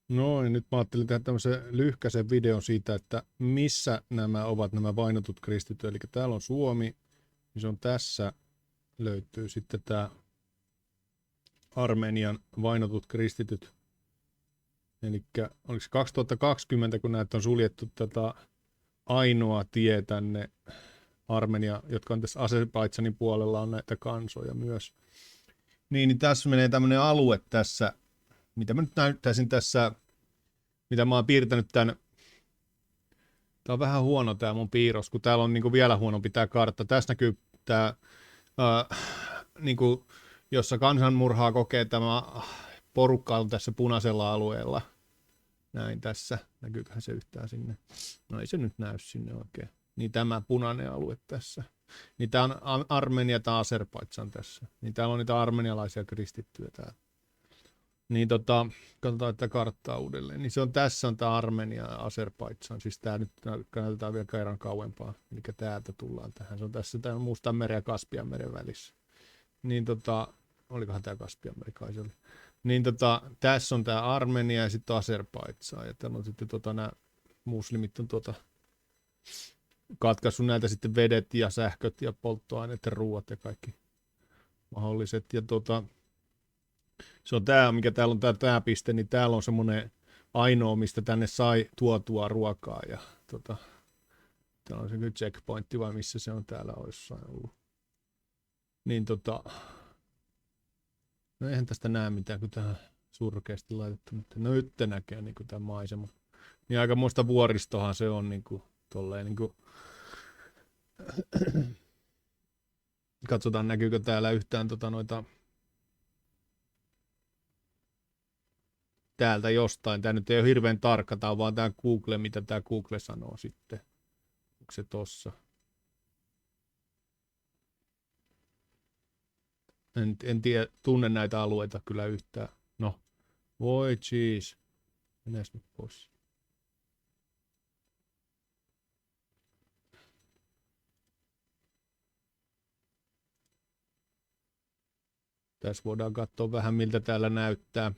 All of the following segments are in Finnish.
No, ja nyt mä ajattelin tehdä tämmöisen lyhkäisen videon siitä, että missä nämä ovat nämä vainotut kristityt. Eli täällä on Suomi, niin se on tässä, löytyy sitten tämä Armenian vainotut kristityt. Eli oliko se 2020, kun näitä on suljettu tätä ainoa tie tänne Armenia, jotka on tässä Azerbaidžanin puolella, on näitä kansoja myös. Niin tässä menee tämmöinen alue tässä, mitä mä nyt näyttäisin tässä, mitä mä oon piirtänyt tämän. Tää on vähän huono tää mun piirros, kun täällä on niinku vielä huonompi tää kartta. Tässä näkyy tää, niinku, jossa kansanmurhaa kokee tämä porukka on tässä punaisella alueella. Näin tässä. Näkyyköhän se yhtään sinne? No ei se nyt näy sinne oikein. Niin tämä punainen alue tässä. Niin tää on Armenia tai Azerbaidžan tässä. Niin täällä on niitä armenialaisia kristittyjä täällä. Niin katsotaan tätä karttaa uudelleen. Niin se on tässä on tää Armenia ja Azerbaidžan. Siis tää nyt näytetään vielä kerran kauempaa. Eli täältä tullaan tähän. Se on tässä tää Mustanmeren ja Kaspianmeren välissä. Niin olikohan tää Kaspianmeri kai se oli. Niin tässä on tää Armenia ja sitten Azerbaidžan. Ja täällä on sitten nämä muslimit on katkaissut näiltä sitten vedet ja sähköt ja polttoaineet ja ruuat ja kaikki mahdolliset. Ja se on tää, mikä täällä on tää piste, niin täällä on semmonen ainoa, mistä tänne sai tuotua ruokaa. Ja täällä on se checkpointti vai missä se on täällä jossain ollut. Niin no eihän tästä näe mitään, kun tähän surkeasti laitettu. No nyt näkee niin tämä maisema. Niin aika muista vuoristohan se on niin kuin tolleen niin kuin. Katsotaan näkyykö täällä yhtään noita täältä jostain. Tää nyt ei ole hirveän tarkka, tää on vaan tää Google, mitä tää Google sanoo sitten. Onko se tossa? En tiedä, tunne näitä alueita kyllä yhtään. No, voi jeez. Menes nyt pois. Tässä voidaan katsoa vähän miltä täällä näyttää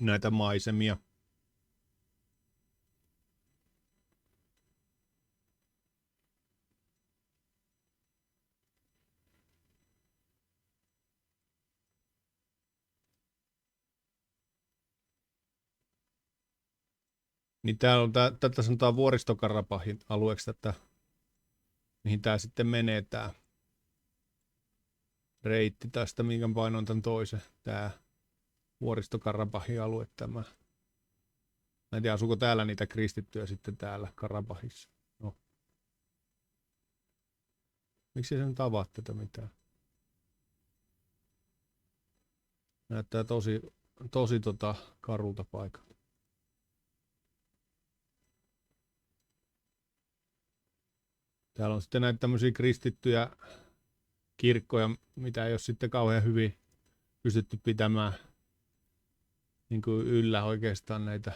näitä maisemia. Niin täällä on tätä sanotaan Vuoristo-Karabahin alueeksi tätä, mihin tää sitten menee tää reitti tästä, minkä painoin tän toisen. Tää Vuoristo-Karabahin alue tämä. Mä en tiedä, asuuko täällä niitä kristittyjä sitten täällä Karabahissa. No. Miksi se nyt avaa tätä mitään? Näyttää tosi karulta paikalta. Täällä on sitten näitä tämmöisiä kristittyjä kirkkoja, mitä ei ole sitten kauhean hyvin pystytty pitämään niin kuin yllä oikeastaan näitä.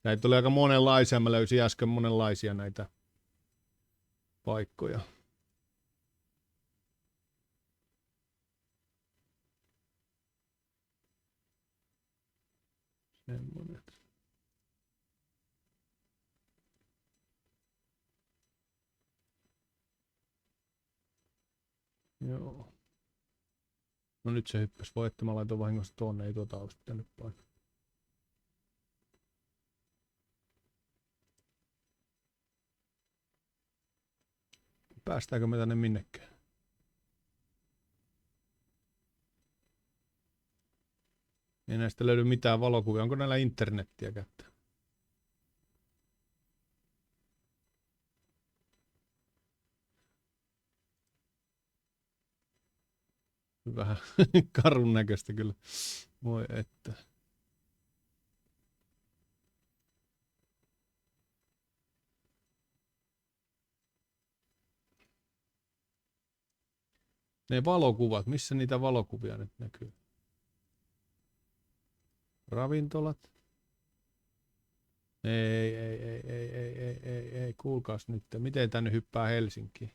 Näitä oli aika monenlaisia, mä löysin äsken monenlaisia näitä paikkoja. Semmoinen. Joo. No nyt se hyppäsi. Voi, että mä laitoin vahingossa tuonne, ei tuota olisi pitänyt painaa. Päästäänkö me tänne minnekään? Ei näistä löydy mitään valokuvia. Onko näillä internettiä käyttää? Vähän karun näköistä kyllä. Voi että. Ne valokuvat, missä niitä valokuvia nyt näkyy? Ravintolat? Ei, kuulkaas nyt. Miten tänne hyppää Helsinkiin?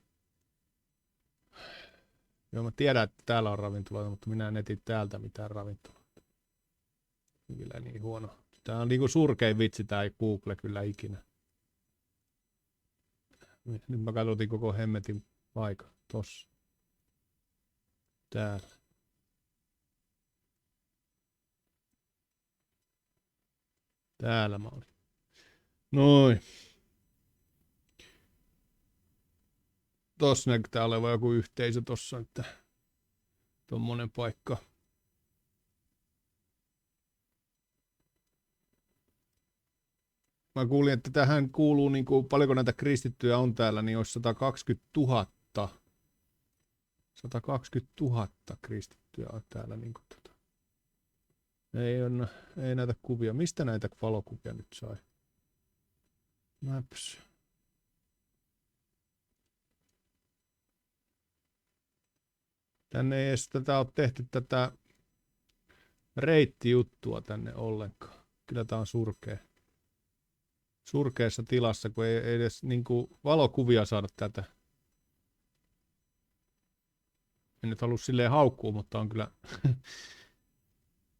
Joo, mä tiedän, että täällä on ravintoloita, mutta minä en eti täältä mitään ravintoloita. Kyllä niin huono. Tää on niinku surkein vitsi tää Google kyllä ikinä. Nyt mä katsotin koko hemmetin paikan. Tossa. Täällä. Täällä mä olin. Noin. Tossa näyttää olevan joku yhteisö tossa, että tommonen paikka. Mä kuulin, että tähän kuuluu, niin kuin, paljonko näitä kristittyjä on täällä, niin olisi 120 000. 120 000 kristittyjä on täällä. Niin kuin, ei näitä kuvia. Mistä näitä valokuvia nyt sai? Maps. Tänne ei edes tätä ole tehty tätä reittijuttua tänne ollenkaan. Kyllä tää on surkeassa tilassa, kun ei edes niinku valokuvia saada tätä. En nyt halua silleen haukkua, mutta on kyllä...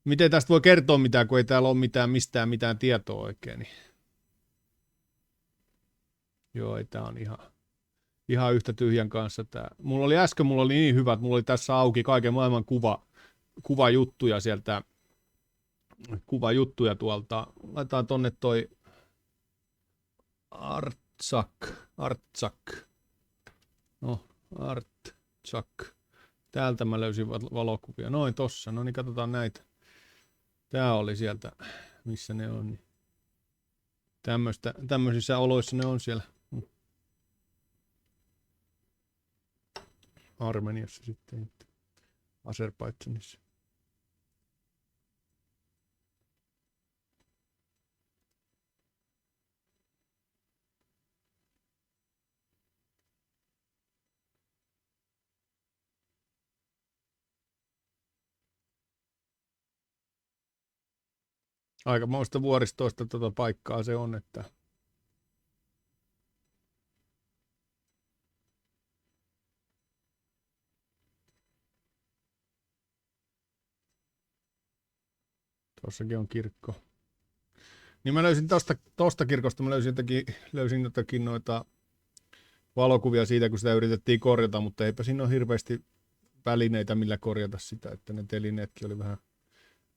Miten tästä voi kertoa mitään, kun ei täällä ole mistään mitään tietoa oikein. Niin... Joo, ei tää on ihan yhtä tyhjän kanssa tää. Mulla oli niin hyvä, että mulla oli tässä auki kaiken maailman kuvajuttuja sieltä. Kuvajuttuja tuolta. Laitetaan tonne toi Artsak. No, Artsak. Täältä mä löysin valokuvia. Noin tossa. No niin, katsotaan näitä. Tää oli sieltä, missä ne on. Tämmöisissä oloissa ne on siellä. Armeniassa sitten. Azerbaidžanissa. Aikamoista vuoristoista tuota paikkaa se on, että tuossakin on kirkko. Niin mä löysin tosta kirkosta, löysin jotakin noita valokuvia siitä, kun sitä yritettiin korjata, mutta eipä siinä ole hirveästi välineitä, millä korjata sitä, että ne telineetkin oli vähän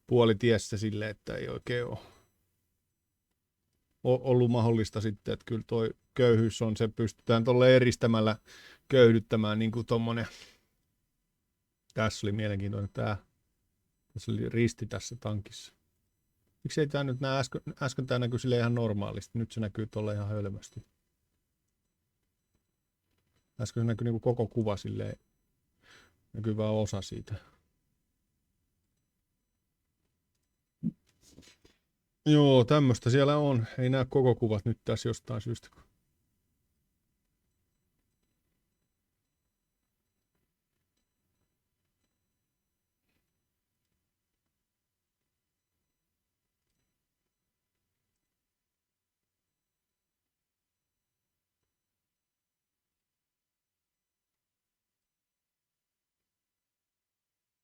puolitiessä silleen, että ei oikein ole ollut mahdollista sitten, että kyllä toi köyhyys on, se pystytään tuolle eristämällä köyhdyttämään, niin kuin tommonen, tässä oli mielenkiintoinen tässä oli risti tässä tankissa. Miksi ei tää nyt näe, äsken tää näkyi silleen ihan normaalisti, nyt se näkyy tuolla ihan hölmästi. Äsken se näkyi niin kuin koko kuva silleen, näkyy vaan osa siitä. Joo, tämmöistä siellä on. Ei näe koko kuvat nyt tässä jostain syystä.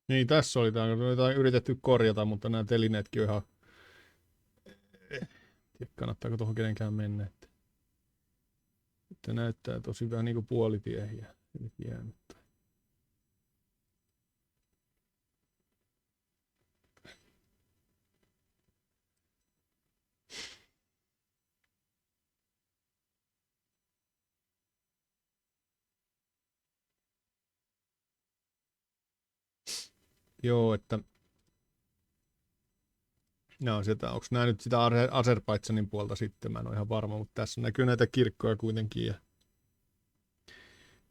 Niin, tässä oli jotain yritetty korjata, mutta nämä telineetkin on ihan... Kannattaako tuohon kenenkään mennä? Että näyttää tosi vähän niin kuin puolitiehiä jäänyt. Joo, että... No, onko nämä nyt sitä Azerbaidžanin puolta sitten? Mä en ole ihan varma, mutta tässä näkyy näitä kirkkoja kuitenkin. Ja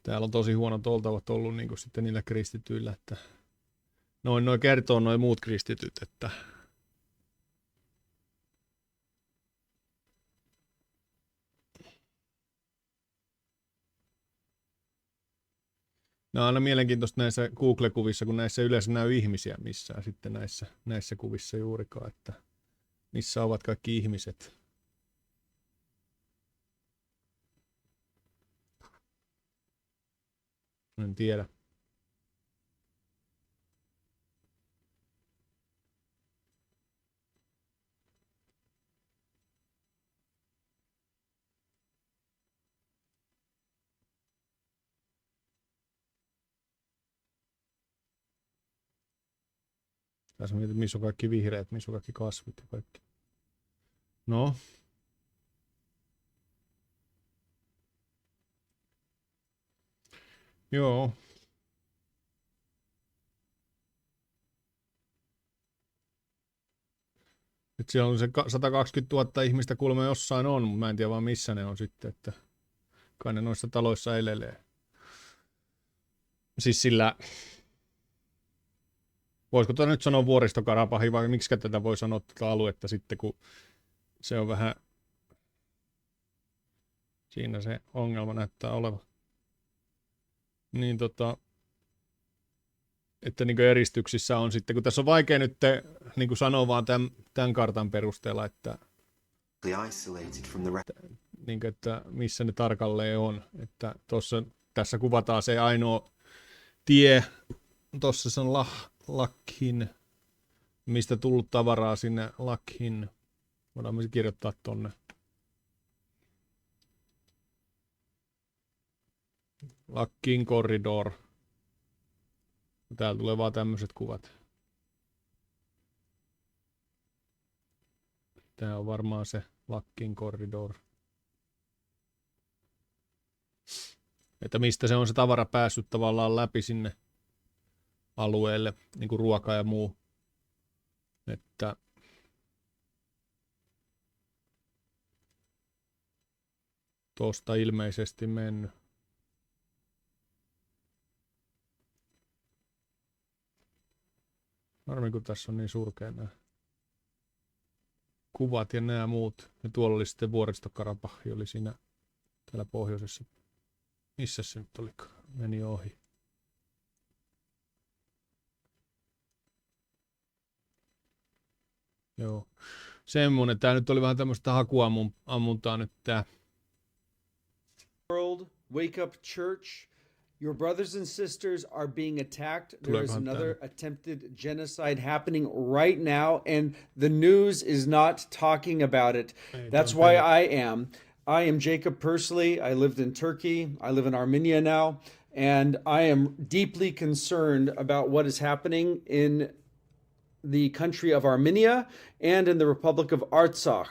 täällä on tosi huonot oltavat ollut niin kuin sitten niillä kristityillä. Että... Noin kertoo noin muut kristityt, että... Nämä on aina mielenkiintoista näissä Google-kuvissa, kun näissä yleensä näy ihmisiä missään sitten näissä kuvissa juurikaan, että missä ovat kaikki ihmiset. En tiedä. Tässä mietin, missä on kaikki vihreät, missä on kaikki kasvit ja kaikki. No. Joo. Nyt siellä on se 120 000 ihmistä kuulemma jossain on, mutta mä en tiedä vaan missä ne on sitten, että kai ne noissa taloissa elelee. Siis sillä, voisiko tätä nyt sanoa Vuoristo-Karabahi vai miksi tätä voi sanoa tätä aluetta sitten, kun se on vähän, siinä se ongelma näyttää olevan. Niin että niin eristyksissä on sitten, kun tässä on vaikea nyt niin sanoa vaan tämän kartan perusteella, että niin että missä ne tarkalleen on. Että tässä kuvataan se ainoa tie, tuossa se on Lakhin, mistä tullut tavaraa sinne Lakhin. Voidaan myös kirjoittaa tonne. Lakhin corridor. Täällä tulee vaan tämmöiset kuvat. Tää on varmaan se Lakhin corridor. Että mistä se on se tavara päässyt tavallaan läpi sinne alueelle, niin kuin ruoka ja muu. Että tosta ilmeisesti mennyt. Harmi, kun tässä on niin surkea nämä kuvat ja nämä muut. Ja tuolla oli sitten Vuoristo-Karabakh, oli siinä täällä pohjoisessa. Missä se nyt oli? Meni ohi. Joo. Semmoinen. Tää nyt oli vähän tämmöistä hakuammuntaa nyt tää. World, wake up church. Your brothers and sisters are being attacked. There is another attempted genocide happening right now, and the news is not talking about it. That's why I am Jacob Persley. I lived in Turkey. I live in Armenia now, and I am deeply concerned about what is happening in the country of Armenia and in the Republic of Artsakh.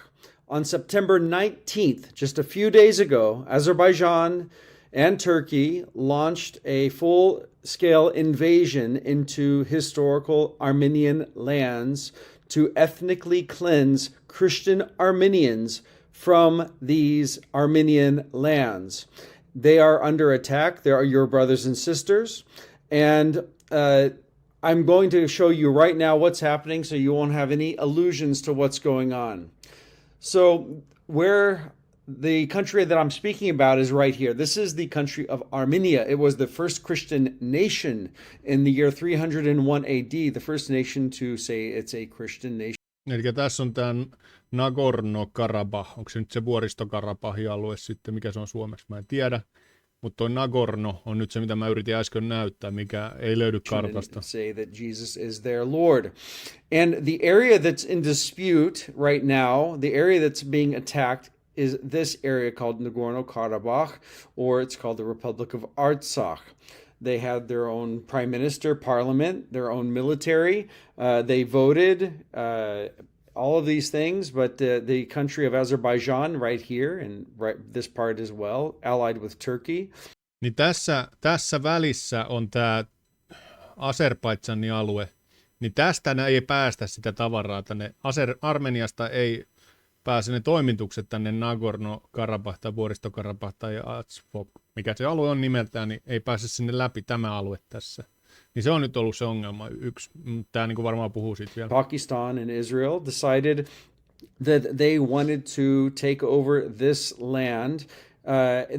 On September 19th, just a few days ago, Azerbaijan and Turkey launched a full-scale invasion into historical Armenian lands to ethnically cleanse Christian Armenians from these Armenian lands. They are under attack. They are your brothers and sisters. And I'm going to show you right now what's happening so you won't have any illusions to what's going on. So where the country that I'm speaking about is right here. This is the country of Armenia. It was the first Christian nation in the year 301 AD, the first nation to say it's a Christian nation. Eli tässä on tämä Nagorno-Karabakh. Onko se nyt se Vuoristo-Karabahin alue sitten, mikä se on suomeksi? Mä en tiedä. Mutta toi Nagorno on nyt se, mitä mä yritin äsken näyttää, mikä ei löydy kartasta. Say that Jesus is their Lord. And the area that's in dispute right now, the area that's being attacked is this area called Nagorno-Karabakh, or it's called the Republic of Artsakh. They had their own prime minister, parliament, their own military. They voted, all of these things, but the country of Azerbaijan right here, and right this part as well, allied with Turkey. Niin tässä välissä on tämä Azerbaidžanin alue. Niin tästä ei päästä sitä tavaraa tänne. Armeniasta ei pääse ne toimitukset tänne Nagorno-Karabakh tai Vuoristo-Karabakh tai Artsakh, mikä se alue on nimeltään, niin ei pääse sinne läpi tämä alue tässä. Niin se on nyt ollut se ongelma. Tämä niin kuin varmaan puhuu siitä vielä. Pakistan and Israel decided that they wanted to take over this land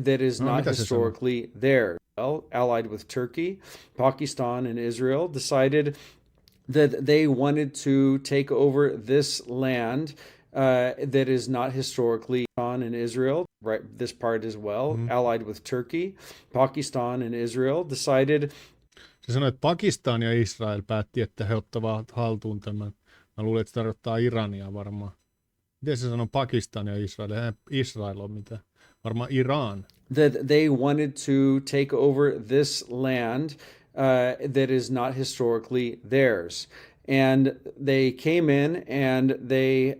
that is not historically theirs. Well, allied with Turkey, Pakistan and Israel decided that they wanted to take over this land that is not historically on in Israel, right? This part as well, allied with Turkey, Pakistan and Israel decided. Se sanoi, että Pakistan ja Israel päätti, että he ottavat haltuun tämän. Mä luulen, että se tarkoittaa Irania varmaan. Miten se sanoo Pakistan ja Israel? Eihän Israel on mitään. Varmaan Iran. That they wanted to take over this land that is not historically theirs. and they came in and they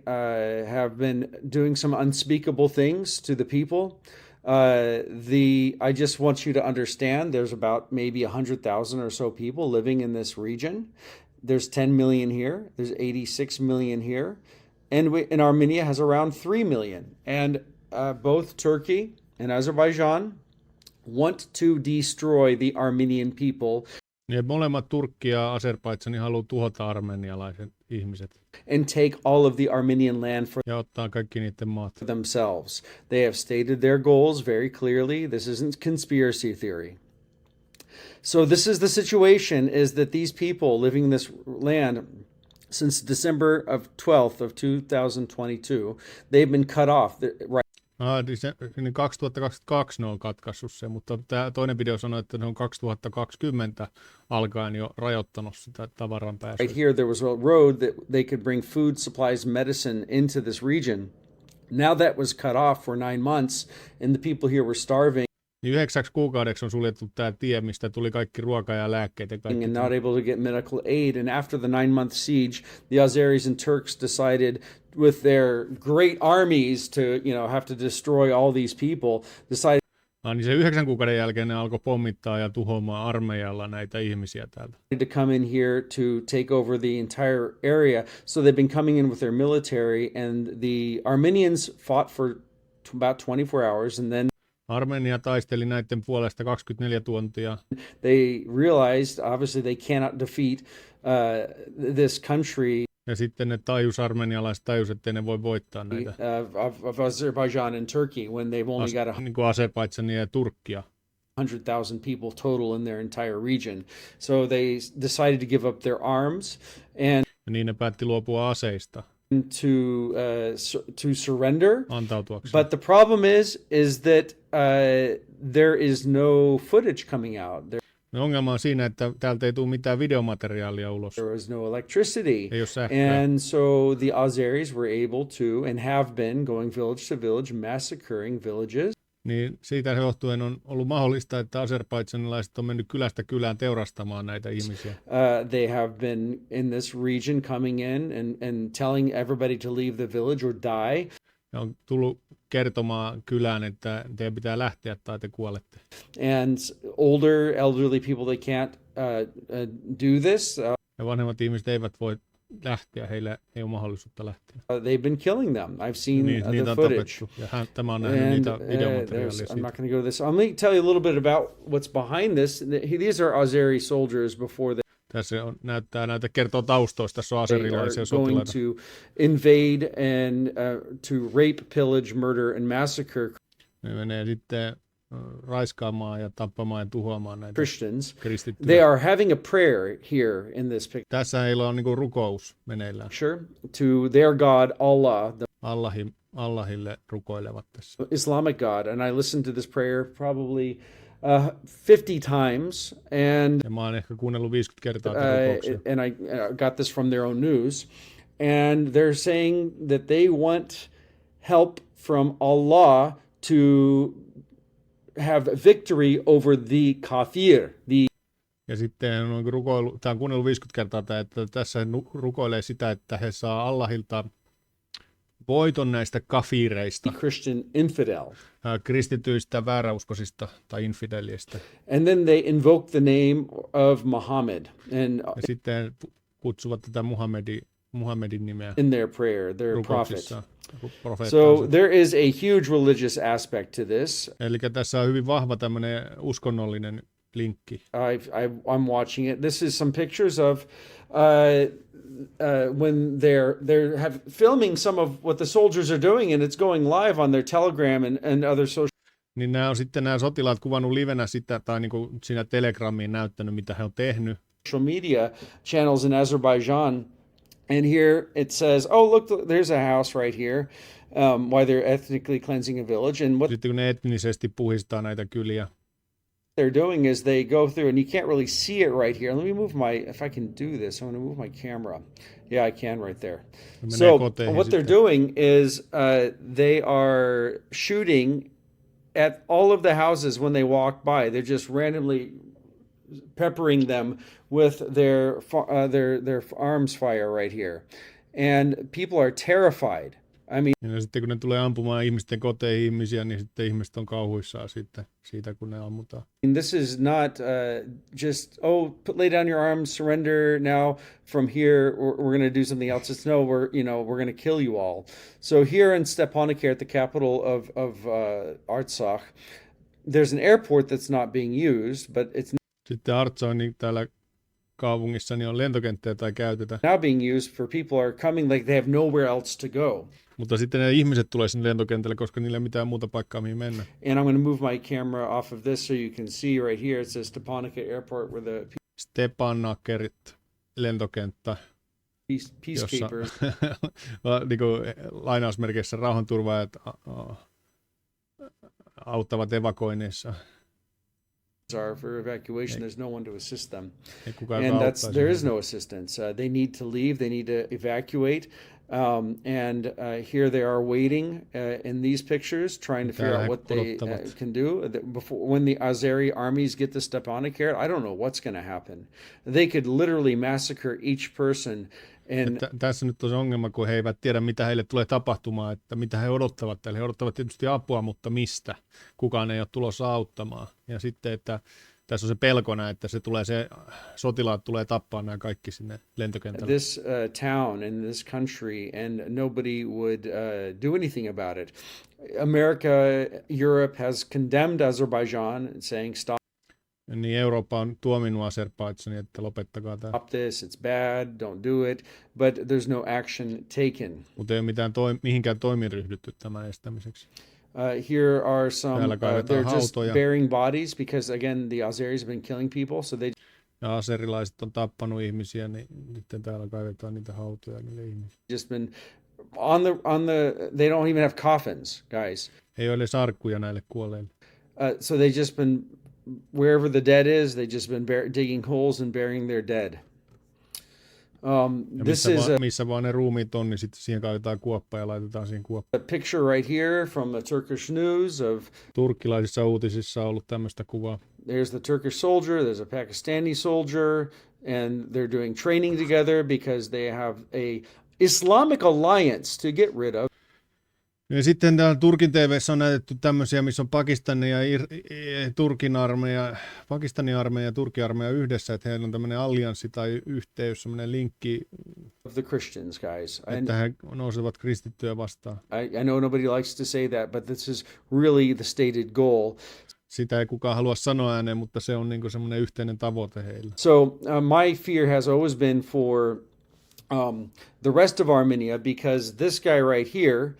have been doing some unspeakable things to the people. I just want you to understand there's about maybe 100,000 or so people living in this region. There's 10 million here. There's 86 million here. And Armenia has around 3 million. And both Turkey and Azerbaijan want to destroy the Armenian people. Ja molemmat Turkki ja Azerbaidžan haluaa tuhota armenialaiset ihmiset. And take all of the Armenian land for ja ottaa kaikki niiden maat themselves. They have stated their goals very clearly. This isn't conspiracy theory. So this is the situation, is that these people living in this land since December 12th of 2022, they've been cut off. Niin 2022 ne on katkaissut sen, mutta tämä toinen video sanoi, että ne on 2020 alkaen jo rajoittanut sitä tavaran pääsyä. Right here there was a road that they could bring food, supplies, medicine into this region. Now that was cut off for 9 months and the people here were starving. 9 kuukaudeksi on suljettu tämä tie, mistä tuli kaikki ruoka ja lääkkeet. And not able to get medical aid. And after the 9-month siege, the Azeris and Turks decided, with their great armies to, have to destroy all these people, decided niin se 9 kuukauden jälkeen ne alkoi pommittaa ja tuhoamaan armeijalla näitä ihmisiä täältä. To come in here to take over the entire area. So they've been coming in with their military, and the Armenians fought for about 24 hours, and then Armenia taisteli näiden puolesta 24 tuntia. They realized, obviously, they cannot defeat this country. Ja sitten ne armenialaiset tajusivat, että ne voi voittaa näitä. Of Azerbaijan and Turkey, when they've only got niin kuin Azerbaidžania ja Turkkia. 100,000 people total in their entire region. So they decided to give up their arms and niin ne päätti luopua aseista. To surrender. Antautuakseen. But the problem is that there is no footage coming out. Ongelma on siinä, että täältä ei tule mitään videomateriaalia ulos. There was no electricity. Ei ole sähköä. And so the Azeris were able to, and have been, going village to village, massacring villages. Niin siitä johtuen on ollut mahdollista, että azerbaidžanilaiset on mennyt kylästä kylään teurastamaan näitä ihmisiä. They have been in this region coming in and telling everybody to leave the village or die. Ja on tullut kertomaan kylään, että teidän pitää lähteä tai te kuolette. And elderly people, they can't do this. Ja vanhemmat ihmiset eivät voi lähteä, heillä ei ole mahdollisuutta lähteä. They've been killing them. I've seen the footage. Ja tämä on nähnyt niitä videomateriaalia. I'm not going to go to this. I'm going to tell you a little bit about what's behind this. These are Azeri soldiers before they tässä on, näitä kertoo taustoista, tässä on azerilaisia sotilaita. Going to invade and to rape, pillage, murder and massacre. Ne menee sitten raiskaamaan ja tappamaan ja tuhoamaan näitä Christians. Kristittyjä. They are having a prayer here in this picture. Tässä heillä on niinku rukous meneillään. To their God, Allah. Allahille rukoilevat tässä. Islamic God. And I listened to this prayer probably 50 times. Ja mä oon ehkä kuunnellut 50 kertaa tätä rukouksia. And I got this from their own news. And they're saying that they want help from Allah to have victory over the kafir. Ja sitten on kuunnellut 50 kertaa, että tässä rukoilee sitä, että he saa Allahilta voiton näistä kafireista. Christian infidel. Kristityistä, vääräuskoisista tai infidelistä. And then they invoke the name of Muhammad. Ja sitten kutsuvat tätä Muhammedin nimeä. In their prayer, their prophet. So there is a huge religious aspect to this. Eli tässä on hyvin vahva tämmöinen uskonnollinen linkki. I'm watching it. This is some pictures of when they're filming some of what the soldiers are doing, and it's going live on their Telegram and other social. Niin nämä sotilaat kuvannut livenä sitä tai niinku siinä Telegramiin näyttänyt mitä he on tehnyt. Social media channels in Azerbaijan. And here it says, oh, look, there's a house right here, why they're ethnically cleansing a village. And what sitten kun ne etnisesti puhistaa näitä kyliä. They're doing is they go through, and you can't really see it right here. Let me move if I can do this, I'm going to move my camera. Yeah, I can right there. So what they're doing is they are shooting at all of the houses when they walk by. They're just randomly peppering them with their arms fire right here, and people are terrified. I mean, ja sitten kun ne tulee ampumaan ihmisten koteihin ihmisiä, niin sitten ihmiset on kauhuissaan siitä kun ne ammutaan. This is not just, lay down your arms, surrender now. From here, we're going to do something else. It's no, we're going to kill you all. So here in Stepanakert, at the capital of Artsakh, there's an airport that's not being used, but it's Sitten Artsakh, niin täällä kaupungissa niin on lentokenttä, jota ei käytetä. now being used for people are coming like they have nowhere else to go. Mutta sitten ne ihmiset tulee sinne lentokentälle, koska niillä ei ole mitään muuta paikkaa, mihin mennä. And I'm going to move my camera off of this so you can see right here. It says Stepanakert Airport where the Stepanakerit lentokenttä, peacekeepers niin kuin lainausmerkeissä rauhanturvaajat auttavat evakuoinneissa. are for evacuation. There's no one to assist them. And there is no assistance. They need to leave. They need to evacuate. And here they are waiting in these pictures, trying to figure out what they can do. When the Azeri armies get to Stepanakert, I don't know what's going to happen. They could literally massacre each person. Tässä nyt on se ongelma, kun he eivät tiedä, mitä heille tulee tapahtumaan, että mitä he odottavat. He odottavat tietysti apua, mutta mistä? Kukaan ei ole tulossa auttamaan. Ja sitten, että tässä on se pelkona, että se sotilaat tulee tappaa nämä kaikki sinne lentokentälle. This town in this country, and nobody would do anything about it. America, Europe has condemned Azerbaijan, saying stop. Niin Eurooppa on tuominnut Azerbaidžanin, että lopettakaa tämä. Stop this, it's bad, don't do it, but there's no action taken. Mutta ei ole mitään mihinkään toimiin ryhdytty tämän estämiseksi. Here are some, they're just burying bodies because again the Azeris have been killing people, so they. Ja aserilaiset on tappanut ihmisiä, niin sitten täällä kaivetaan niitä hautoja niille ihmisille. Just been on the they don't even have coffins, guys. Ei ole edes arkkuja näille kuolleille. So they just been wherever the dead is, they just been digging holes and burying their dead. Missä vaan ne ruumiit on, niin sitten siihen kaivetaan kuoppa ja laitetaan siihen kuoppa. A picture right here from the Turkish news of turkkilaisissa uutisissa on ollut tämmöistä kuvaa. There's the Turkish soldier, there's a Pakistani soldier, and they're doing training together because they have a Islamic alliance to get rid of. Ja sitten täällä Turkin TV:ssä on näytetty tämmöisiä, missä on Pakistanin ja Pakistanin armeija ja Turkin armeija yhdessä, että heillä on tämmöinen allianssi tai yhteys, semmoinen linkki, of the Christians, guys. Että he nousevat kristittyjä vastaan. I know nobody likes to say that, but this is really the stated goal. Sitä ei kukaan halua sanoa ääneen, mutta se on niinku semmoinen yhteinen tavoite heillä. So my fear has always been for the rest of Armenia, because this guy right here,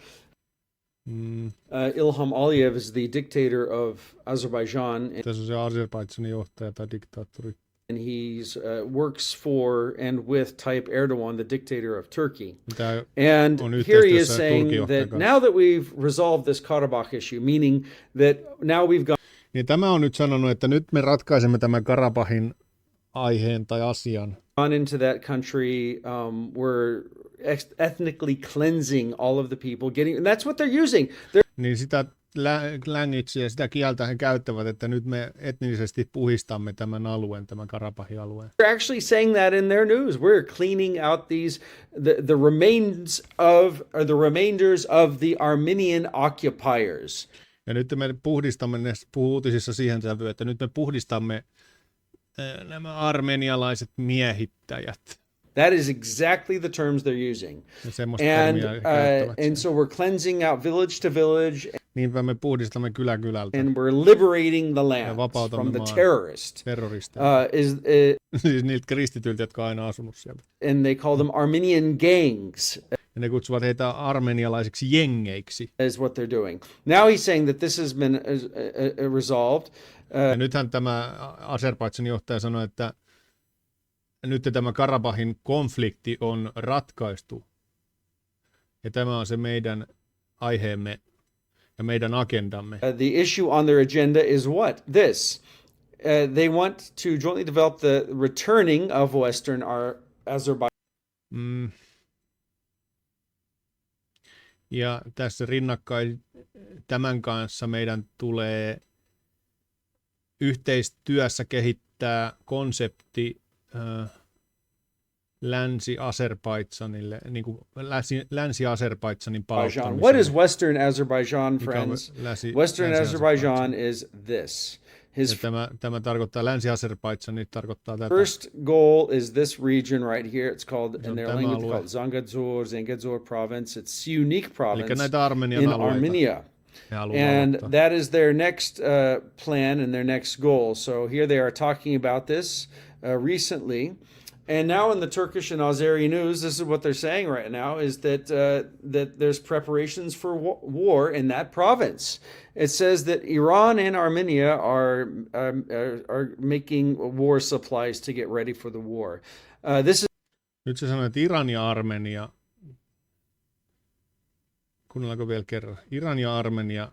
Ilham Aliyev is the dictator of Azerbaijan. Tässä on se Azerbaidžanin johtaja tai diktaattori. And he works for and with Tayyip Erdogan, the dictator of Turkey. And here he is saying that now that we've resolved this Karabakh issue, meaning that now we've gone. Niin tämä on nyt sanonut, että nyt me ratkaisemme tämän Karabahin aiheen tai asian. Gone into that country, we're ethnically cleansing all of the people, and that's what they're using. Niin sitä languagea ja sitä kieltä he käyttävät, että nyt me etnisesti puhistamme tämän alueen, tämän Karabahin alueen. They're actually saying that in their news. We're cleaning out the remainders of the Armenian occupiers. Ja nyt me puhdistamme, ne puhuu uutisissa siihen sävyyn, että nyt me puhdistamme nämä armenialaiset miehittäjät. That is exactly the terms they're using. And so we're cleansing out village to village. Niinpä me puhdistamme kylä kylältä. And we're liberating the land from the terroristeilta. Siis niiltä kristityiltä, jotka on aina asunut sieltä. And they call them Armenian gangs. Ja ne kutsuvat heitä armenialaisiksi jengeiksi. Is what they're doing. Now he's saying that this has been resolved. Ja nythän tämä Azerbaidžanin johtaja sanoi, että nyt tämä Karabahin konflikti on ratkaistu. Ja tämä on se meidän aiheemme ja meidän agendamme. The issue on their agenda is what? This. They want to jointly develop the returning of Western Azerbaijan. Ja tässä rinnakkain tämän kanssa meidän tulee yhteistyössä kehittää tämä konsepti Länsi-Azerbaidžanille, niin kuin Länsi-Azerbaidžanin palauttamiselle. What is Western Azerbaijan, friends? Western Azerbaijan is this. Tämä tarkoittaa Länsi-Azerbaidžan, tarkoittaa tätä. First goal is this region right here. It's called in their language called Zangezur province. It's unique province in Armenia. And that is their next plan and their next goal. So here they are talking about this recently. And now in the Turkish and Azeri news, this is what they're saying right now, is that that there's preparations for war in that province. It says that Iran and Armenia are making war supplies to get ready for the war. Nyt se sanoo, että Iran ja Armenia, kuunnellaanko vielä kerran, Iran ja Armenia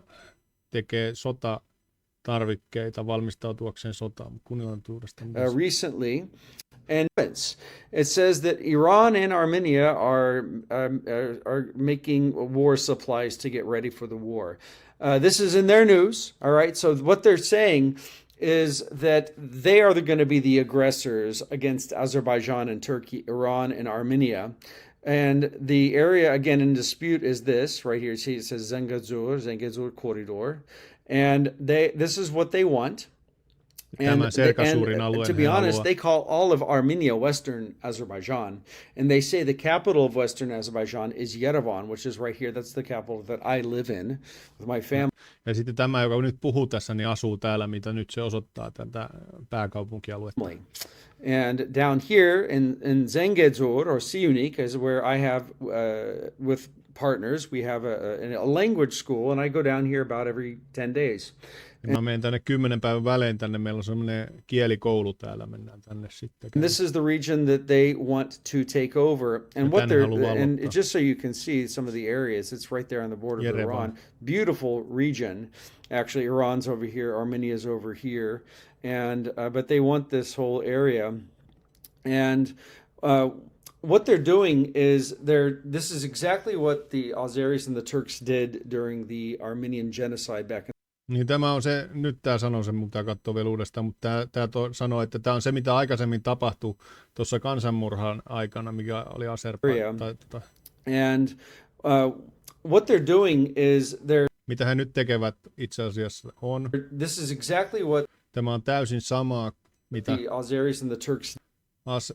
tekee sotatarvikkeita valmistautuakseen sotaan. Kuunnellaan uudestaan. Recently. And it says that Iran and Armenia are making war supplies to get ready for the war. This is in their news, all right? So what they're saying is that they are going to be the aggressors against Azerbaijan and Turkey, Iran and Armenia. And the area, again, in dispute is this, right here. See, it says Zangezur corridor. And this is what they want. And to be honest, they call all of Armenia Western Azerbaijan, and they say the capital of Western Azerbaijan is Yerevan, which is right here. That's the capital that I live in with my family. Ja sitten tämä, joka nyt puhuu tässä, niin asuu täällä, mitä nyt se osoittaa tätä pääkaupunkialuetta. And down here in Zangezur or Siunik is where I have with partners, we have a language school, and I go down here about every 10 days. Mä menen tänne 10 päivän välein tänne. Meillä on semmoinen kielikoulu täällä. Mennään tänne sitten. This is the region that they want to take over. And what and just so you can see some of the areas, it's right there on the border of Iran. Beautiful region. Actually, Iran's over here, Armenia's over here. And but they want this whole area. And what they're doing is this is exactly what the Azeris and the Turks did during the Armenian Genocide back in. Niin tämä on se, nyt tämä sanoo sen, mutta katsoo vielä uudestaan, mutta tämä sanoo, että tämä on se, mitä aikaisemmin tapahtui tuossa kansanmurhan aikana, mikä oli Azerbaidžan. And what they're doing is mitä he nyt tekevät itse asiassa on. This is exactly what tämä on täysin samaa, mitä the Azeris and the Turks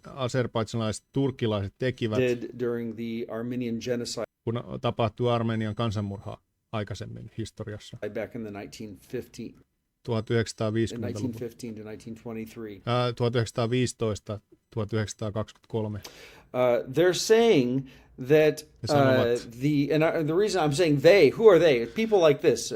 azerbaidžanilaiset turkkilaiset tekivät did during the Armenian Genocide. Kun tapahtui Armenian kansanmurha aikaisemmin historiassa. Back in the 1950. 1950 to 1923. 1915-1923. They're saying that the reason I'm saying they, who are they? People like this.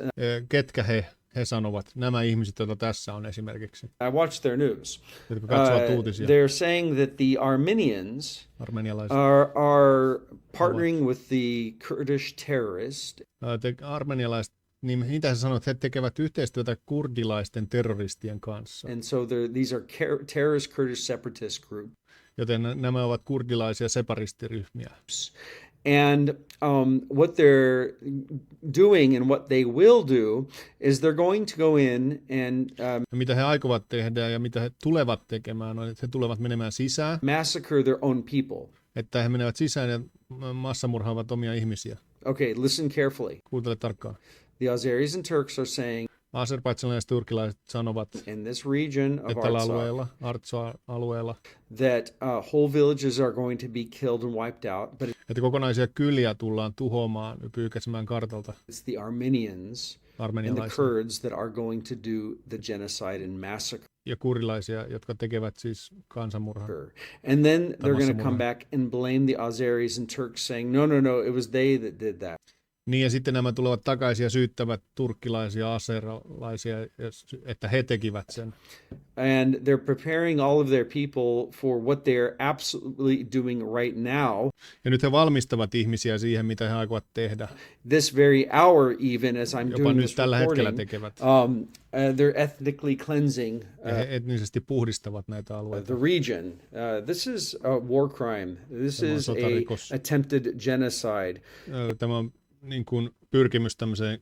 Ketkä he sanovat? Nämä ihmiset, joita tässä on esimerkiksi. I watch their news. Jotka katsovat uutisia. They're saying that the Armenians are partnering with the Kurdish terrorists. Armenialaiset, niin mitä sä sanot, he tekevät yhteistyötä kurdilaisten terroristien kanssa. And so these are terrorist Kurdish separatist group. Joten nämä ovat kurdilaisia separistiryhmiä. And what they're doing and what they will do is they're going to go in and mitä he aikovat tehdä ja mitä he tulevat tekemään on, että he tulevat menemään sisään. Massacre their own people. Että he menevät sisään ja massamurhaavat omia ihmisiä. Okay, listen carefully. Kuuntele tarkkaan. The Azeris and Turks are saying azerbaidžanilaiset turkkilaiset sanovat in this region of Artsakh-alueella that whole villages are going to be killed and wiped out, but että kokonaisia kyliä tullaan tuhoamaan ja pyyhkäisemään kartalta. It's the Armenians and the Kurds that are going to do the genocide and massacre. Ja kurilaisia, jotka tekevät siis kansanmurhan. And then they're going to come back and blame the Azeris and Turks saying, no, it was they that did that. Niin ja sitten nämä tulevat takaisin ja syyttävät turkkilaisia, azerilaisia, että he tekivät sen. And they're preparing all of their people for what they're absolutely doing right now. Ja nyt he valmistavat ihmisiä siihen, mitä he aikovat tehdä. This very hour even as I'm jopa doing nyt this tällä hetkellä recording, tekevät. They're ethnically cleansing he etnisesti puhdistavat näitä alueita. The region. This is a war crime. This is a attempted genocide. Tämä on niin kuin pyrkimys tämmöiseen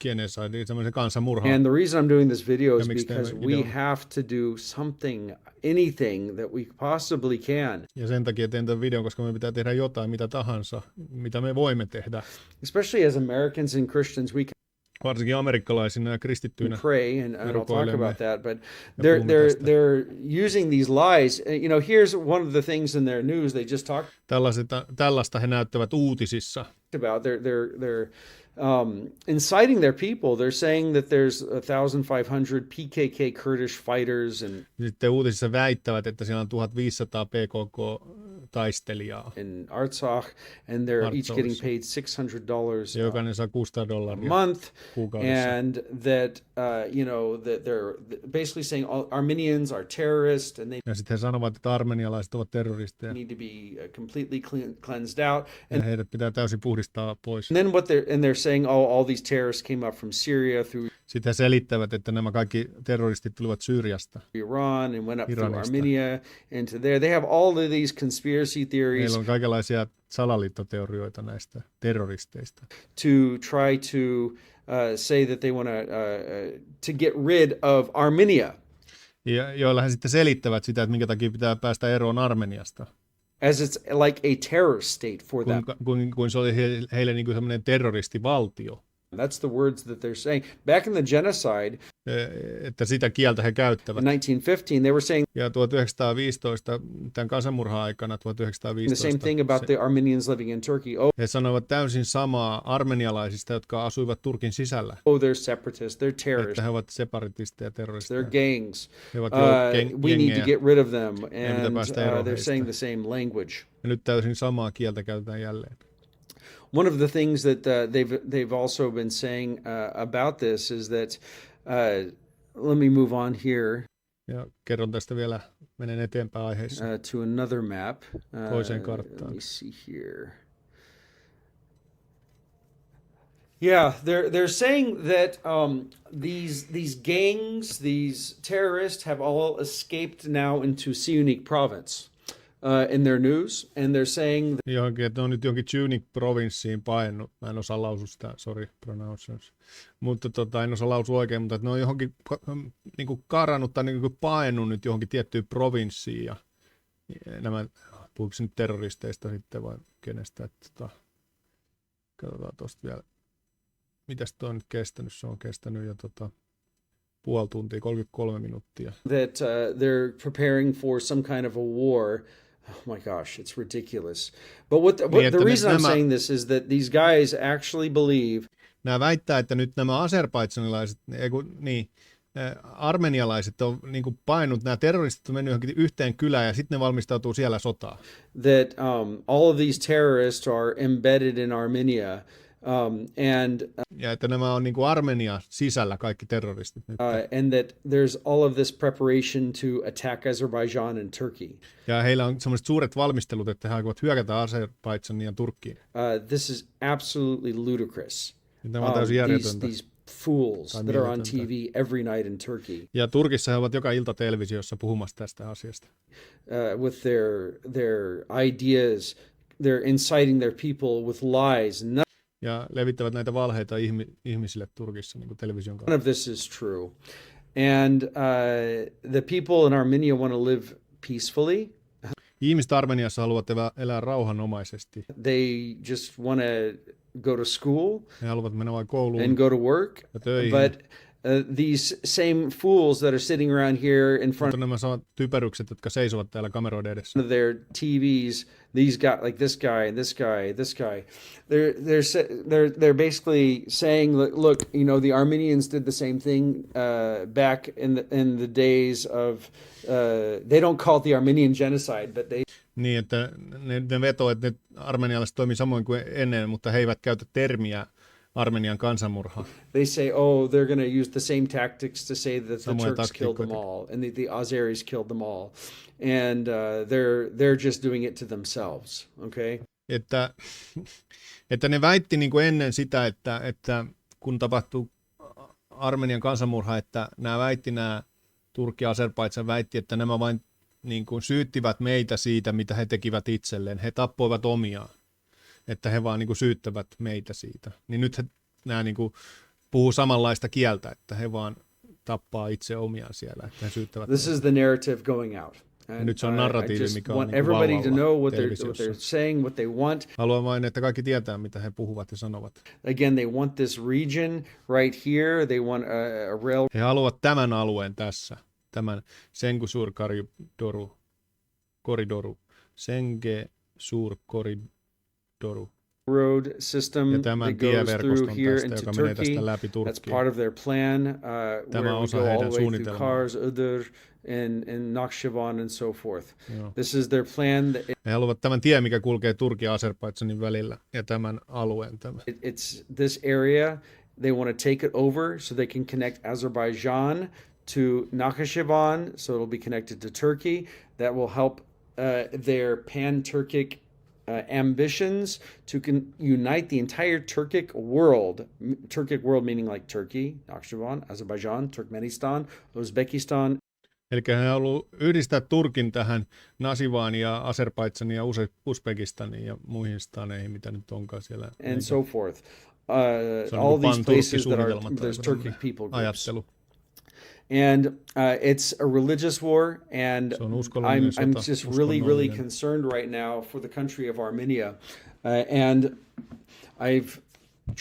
genocide, semmoisen kansanmurhan. And the reason I'm doing this video is because we have to do something, anything that we possibly can. Ja sen takia teen tämän videon, koska me pitää tehdä jotain, mitä tahansa, mitä me voimme tehdä. Especially as Americans and Christians, we can varsinkin amerikkalaisina ja kristittyinä. Pray, and I'll talk about that. But they're using these lies. You know, here's one of the things in their news they just talked. Tällaista he näyttävät uutisissa. About they're inciting their people. They're saying that there's 1,500 PKK Kurdish fighters and. Sitten uutisissa väittävät, että siellä on 1,500 PKK-taistelijaa. In Artsakh, and they're each getting paid $600. Jokainen saa $600 a month, kuukaudessa. and that you know that they're basically saying all Armenians are terrorists, and they. Ja sitten he sanovat, että armenialaiset ovat terroristeja. Need to be completely cleansed out, and heidät pitää täysin puhdistaa pois. And then they're saying, oh, all these terrorists came up from Syria through. Sitten he selittävät, että nämä kaikki terroristit tulivat Syyriasta. Iran and went up through Armenia into there. They have all of these conspiracy theories. Meillä on kaikenlaisia salaliittoteorioita näistä terroristeista. To try to say that they want to get rid of Armenia. Joilla he sitten selittävät sitä, että minkä takia pitää päästä eroon Armeniasta. As it's like a terrorist state for them. Kun se oli heille niin kuin semmoinen terroristivaltio. That's the words that they're saying. Back in the genocide, että sitä kieltä he käyttävät. In 1915, they were saying. Ja 1915, tämän kansanmurhan aikana 1915. The same thing about the Armenians living in Turkey. Oh. He sanoivat täysin samaa armenialaisista, jotka asuivat Turkin sisällä. Oh, they're separatists, they're terrorists. Että he ovat separatisteja, terroristeja. They're gangs. He ovat we need to get rid of them, and they're saying the same language. Ja nyt täysin samaa kieltä käytetään jälleen. One of the things that they've also been saying about this is that let me move on here. Ja kerron tästä vielä, menen eteenpäin aiheessa. To another map. Toiseen karttaan. Let me see here. Yeah, they're saying that these gangs, these terrorists, have all escaped now into Siunik province. In their news, and they're saying. Johonkin, että on nyt johonkin Siunik-provinssiin paennut. Mä en osaa lausua sitä, sorry, pronunciations. Mutta en osaa lausua oikein, mutta että ne on johonkin niin kuin karannut tai niin kuin paennut nyt johonkin tiettyyn provinssiin. Ja nämä, puhuuko nyt terroristeista sitten vai kenestä? Että, katsotaan tuosta vielä. Mitäs toi on nyt kestänyt? Se on kestänyt jo puoli tuntia, 33 minuuttia. That they're preparing for some kind of a war. Oh my gosh, it's ridiculous. But the reason I'm saying this is that these guys actually believe. Nämä väittää, että nyt nämä aserbaidsanilaiset, armenialaiset on niin kuin painut, nämä terroristit on mennyt johonkin yhteen kylään ja sitten ne valmistautuu siellä sotaan. That all of these terrorists are embedded in Armenia. Ja että nämä on niin kuin Armenia sisällä kaikki terroristit nyt. And that there's all of this preparation to attack Azerbaijan and Turkey. Ja heillä on sellaiset suuret valmistelut, että he aikovat hyökätä Azerbaidžaniin ja Turkkiin. This is absolutely ludicrous. Tämä on täysin järjetöntä. These fools that are on TV every night in Turkey. Ja Turkissa he ovat joka ilta televisiossa puhumassa tästä asiasta. With their ideas, they're inciting their people with lies. Ja levittävät näitä valheita ihmisille Turkissa niin kuin television kautta. None of this is true. And the people in Armenia want to live peacefully. Ihmiset Armeniassa haluavat elää rauhanomaisesti. They just want to go to school. He haluavat mennä vain kouluun and go to work. Ja töihin. But these same fools that are sitting around here in front. Mutta nämä samat typerykset, jotka seisovat täällä kameroiden edessä. Their TVs, these guys, like this guy, this guy, this guy. They're basically saying, look, you know, the Armenians did the same thing back in the days of. They don't call it the Armenian genocide, but they. Niin, että ne vetoo, että ne armenialaiset toimii samoin kuin ennen, mutta he eivät käytä termiä Armenian kansanmurha. They say, oh, they're going to use the same tactics to say that the Turks killed them all and the Azeris killed them all, and they're just doing it to themselves. Okay. Että ne väitti niin kuin ennen sitä, että kun tapahtui Armenian kansanmurha, että nämä Turkki ja Azerbaidžan väitti, että nämä vain niin kuin syyttivät meitä siitä, mitä he tekivät itselleen. He tappoivat omiaan. Että he vaan niin kuin syyttävät meitä siitä. Niin nyt nämä niin kuin puhuu samanlaista kieltä, että he vaan tappaa itse omiaan siellä, että he syyttävät. This is the narrative going out. Ja nyt se on narratiivi, mikä on niin everybody to know what televisiossa. they're saying, what they want. Haluan vain, että kaikki tietää, mitä he puhuvat ja sanovat. Again, they want this region right here. They want a rail. He haluavat tämän alueen tässä, tämän Sengu-Sur-Koridoru, Senge-Sur-Koridoru. Road system that goes through here into Turkey. That's part of their plan. Where we go all the way through Kars, Iğdır, and Nakhchivan and so forth. Joo. This is their plan. He haluavat tämän tie, mikä kulkee Turkin ja Azerbaidžanin välillä, ja tämän alueen. It's this area. They want to take it over so they can connect Azerbaijan to Nakhchivan, so it'll be connected to Turkey. That will help their pan-Turkic ambitions to unite the entire Turkic world meaning like Turkey, Nakhchivan, Azerbaijan, Turkmenistan, Uzbekistan. Eli he haluavat yhdistää Turkin tähän Nasivaan ja Azerbaidžaniin ja Uzbekistaniin ja muihin staneihin, mitä nyt onkaan siellä. And so forth. All these places that are there's Turkic people groups. Ajattelu. And it's a religious war, and I'm just really concerned right now for the country of Armenia. And I've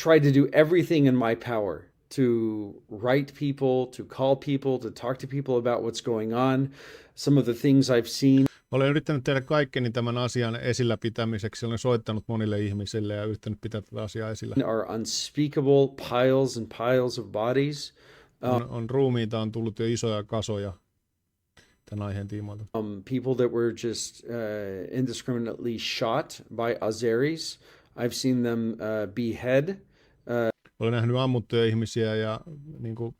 tried to do everything in my power to write people, to call people, to talk to people about what's going on. Some of the things I've seen. Olen yrittänyt tehdä kaikkeni tämän asian esillä pitämiseksi. Olen soittanut monille ihmisille ja yrittänyt pitää tätä asiaa esillä. Are unspeakable piles and piles of bodies. On ruumiita, on tullut jo isoja kasoja tämän aiheen tiimoilta. People that were just indiscriminately shot by Azeris. I've seen them behead. Olen nähnyt ammuttuja ihmisiä ja niin kuin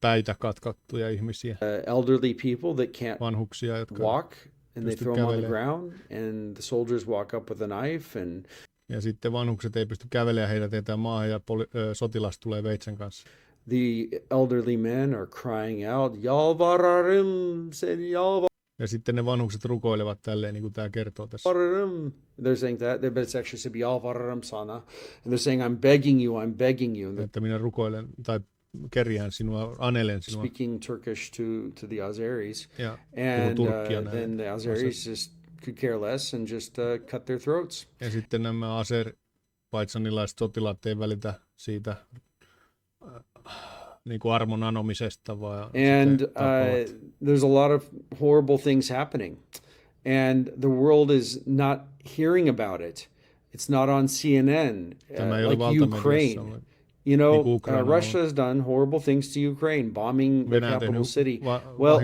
päitä katkattuja ihmisiä. Elderly people that can't vanhuksia, jotka walk, and they throw them on the ground, and the soldiers walk up with a knife. And ja sitten vanhukset ei pysty kävelemään, heidät jätetään maahan ja sotilas tulee veitsen kanssa. The elderly men are crying out, Yalvararım, sen yalvar. Ja sitten ne vanhukset rukoilevat tälleen, niin kuin tämä kertoo tässä. They're saying that, but it's actually said Yalvararım sana. And they're saying, I'm begging you, I'm begging you. Että minä rukoilen tai kerjään sinua, anelen sinua. Speaking Turkish to the Azeris. Ja and then the Azeris just could care less and just cut their throats. Ja sitten nämä azerbaidžanilaiset sotilaat ei välitä siitä niin kuin armon anomisesta, vaan and there's a lot of horrible things happening, and the world is not hearing about it. It's not on CNN, like Ukraine. You know, Russia has done horrible things to Ukraine, bombing the capital city. Well,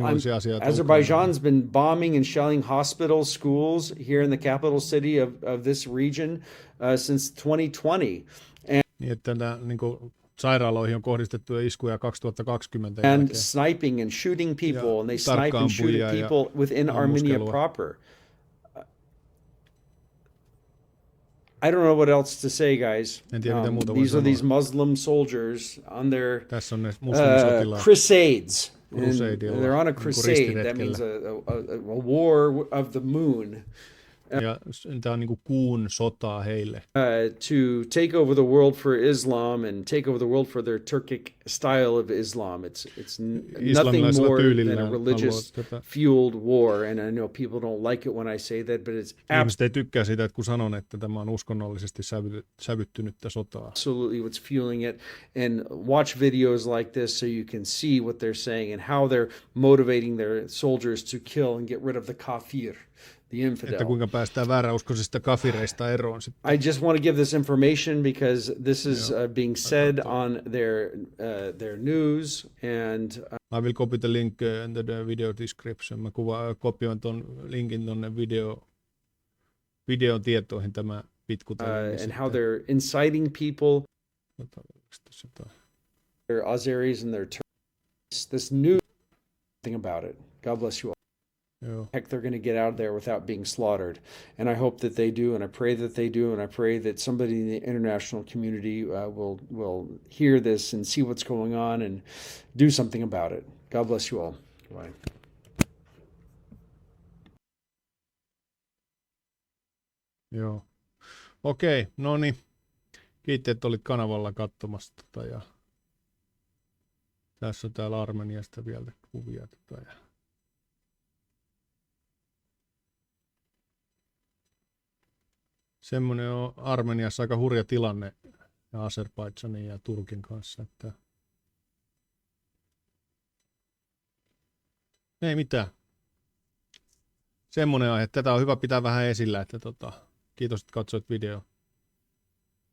Azerbaijan's been bombing and shelling hospitals, schools here in the capital city of this region since 2020. Niin, että niin kuin sairaaloihin on kohdistettu iskuja 2020 and sniping and shooting people, and they snipe and shoot at people within Armenia proper. I don't know what else to say, guys. These are these Muslim soldiers on their crusades. They're on a crusade. That means a war of the moon. Ja tämä on niin kuin kuun sotaa heille. To take over the world for Islam and take over the world for their Turkic style of Islam. It's nothing more than a religious fueled war. And I know people don't like it when I say that, but it's ihmiset ei tykkää siitä, että kun sanon, että tämä on uskonnollisesti sävyttynyttä sotaa. Absolutely what's fueling it. And watch videos like this so you can see what they're saying and how they're motivating their soldiers to kill and get rid of the kafir. Että kuinka päästään vääräuskoisista kafireista eroon. I just want to give this information because this is being said on their news and I will copy the link in the video description. Mä kopioin ton linkin tonne videon tietoihin tämä pitkuta. And how they're inciting people. Their Azeris and their Turks. This new thing about it. God bless you all. Heck, they're going to get out of there without being slaughtered. And I hope that they do, and I pray that they do, and I pray that somebody in the international community will hear this and see what's going on and do something about it. God bless you all. Bye. Joo. Okei, no niin. Kiitti, että olit kanavalla katsomassa ja Tässä on täällä Armeniasta vielä kuvia. Semmoinen on Armeniassa aika hurja tilanne ja Azerbaidžanin ja Turkin kanssa. Että ei mitään. Semmoinen aihe. Tätä on hyvä pitää vähän esillä. Että kiitos, että katsoit video.